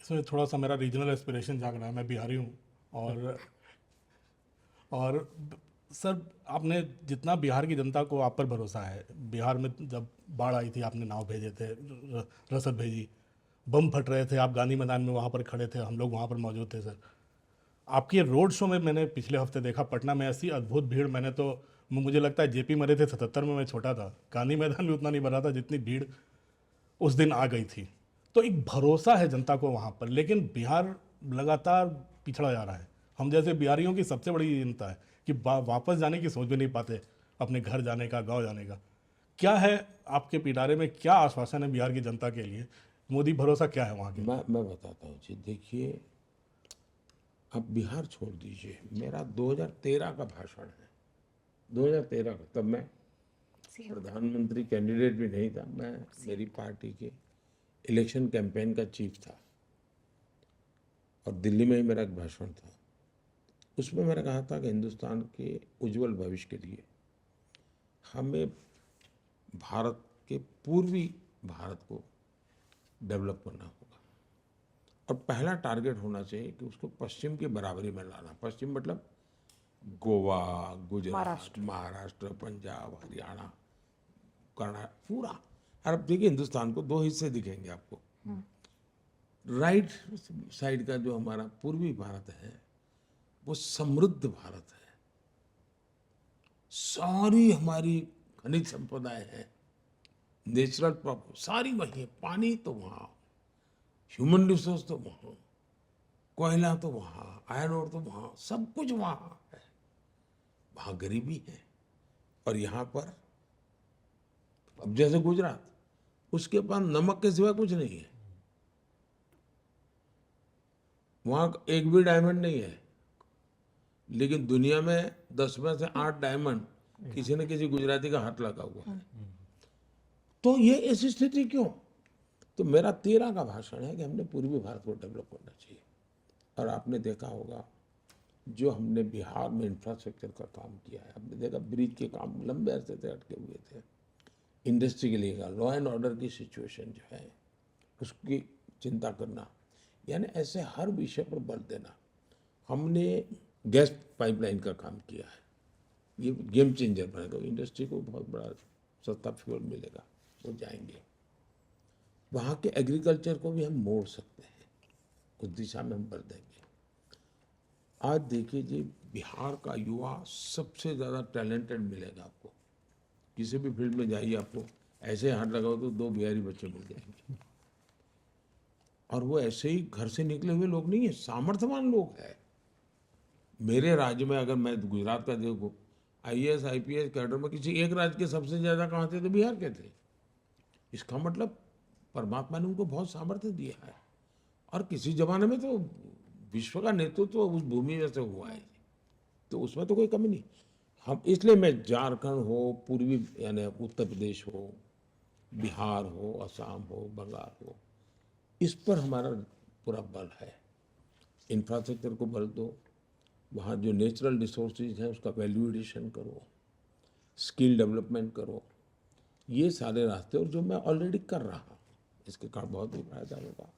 इसमें थोड़ा सा मेरा रीजनल एस्पिरेशन जाग रहा है। मैं बिहारी हूँ। और सर, आपने जितना बिहार की जनता को आप पर भरोसा है, बिहार में जब बाढ़ आई थी आपने नाव भेजे थे, रसद भेजी, बम फट रहे थे, आप गांधी मैदान में वहाँ पर खड़े थे, हम लोग वहाँ पर मौजूद थे सर। आपके रोड शो में मैंने पिछले हफ्ते देखा पटना में, ऐसी अद्भुत भीड़, मैंने तो, मुझे लगता है जेपी मरे थे 77 में, मैं छोटा था, गांधी मैदान भी उतना नहीं भरा था जितनी भीड़ उस दिन आ गई थी। तो एक भरोसा है जनता को वहाँ पर, लेकिन बिहार लगातार पिछड़ा जा रहा है। हम जैसे बिहारियों की सबसे बड़ी चिंता है कि वापस जाने की सोच भी नहीं पाते, अपने घर जाने का, गांव जाने का। क्या है आपके पिटारे में, क्या आश्वासन है बिहार की जनता के लिए? मोदी भरोसा क्या है वहाँ के लिए? मैं बताता हूँ जी। देखिए, आप बिहार छोड़ दीजिए, मेरा 2013 का भाषण है। 2013 का, तब मैं प्रधानमंत्री कैंडिडेट भी नहीं था, मैं मेरी पार्टी के इलेक्शन कैंपेन का चीफ था और दिल्ली में ही मेरा एक भाषण था। उसमें मैंने कहा था कि हिंदुस्तान के उज्जवल भविष्य के लिए हमें भारत के पूर्वी भारत को डेवलप करना होगा और पहला टारगेट होना चाहिए कि उसको पश्चिम के बराबरी में लाना। पश्चिम मतलब गोवा, गुजरात, महाराष्ट्र, पंजाब, हरियाणा, कर्नाटक, पूरा। और अब देखिए, हिंदुस्तान को दो हिस्से दिखेंगे आपको। राइट साइड का जो हमारा पूर्वी भारत है वो समृद्ध भारत है, सारी हमारी खनिज संपदाएं हैं, नेचुरल प्रॉपर्टी सारी वही है, पानी तो वहाँ, ह्यूमन रिसोर्स तो वहाँ, कोयला तो वहाँ, आयरन ओर तो वहाँ, सब कुछ वहाँ है। वहाँ गरीबी है और यहाँ पर, अब जैसे गुजरात, उसके पास नमक के सिवा कुछ नहीं है। वहाँ एक भी डायमंड नहीं है, लेकिन दुनिया में 10 में से 8 डायमंड किसी न किसी गुजराती का हाथ लगा हुआ है। तो ये ऐसी स्थिति क्यों? तो मेरा 13 का भाषण है कि हमने पूर्वी भारत को डेवलप करना चाहिए। और आपने देखा होगा जो हमने बिहार में इंफ्रास्ट्रक्चर का काम किया है, आपने देखा ब्रिज के काम लंबे अरसे से अटके हुए थे, इंडस्ट्री के लिए लॉ एंड ऑर्डर की सिचुएशन जो है उसकी चिंता करना, यानी ऐसे हर विषय पर बल देना। हमने गैस पाइपलाइन का काम किया है, ये गेम चेंजर बनेगा, इंडस्ट्री को बहुत बड़ा सस्ता फ्यूल मिलेगा, वो जाएंगे। वहाँ के एग्रीकल्चर को भी हम मोड़ सकते हैं, उस दिशा में हम बढ़ देंगे। आज देखिए जी, बिहार का युवा सबसे ज़्यादा टैलेंटेड मिलेगा आपको। किसी भी फील्ड में जाइए, आपको ऐसे हाथ लगाओ तो 2 बिहारी बच्चे मिल जाएंगे। और वो ऐसे ही घर से निकले हुए लोग नहीं है, सामर्थ्यवान लोग हैं। मेरे राज्य में अगर मैं गुजरात का देखो, आईएएस आईपीएस कैडर में किसी एक राज्य के सबसे ज़्यादा कहाँ थे? तो बिहार के थे। इसका मतलब परमात्मा ने उनको बहुत सामर्थ्य दिया है। और किसी जमाने में तो विश्व का नेतृत्व तो उस भूमि में से हुआ है, तो उसमें तो कोई कमी नहीं। हम इसलिए, मैं झारखंड हो, पूर्वी यानी उत्तर प्रदेश हो, बिहार हो, असम हो, बंगाल हो, इस पर हमारा पूरा बल है। इंफ्रास्ट्रक्चर को बल दो, वहाँ जो नेचुरल रिसोर्सेज हैं उसका वैल्यू एडिशन करो, स्किल डेवलपमेंट करो, ये सारे रास्ते, और जो मैं ऑलरेडी कर रहा हूँ, इसके कारण बहुत ही फायदा होगा।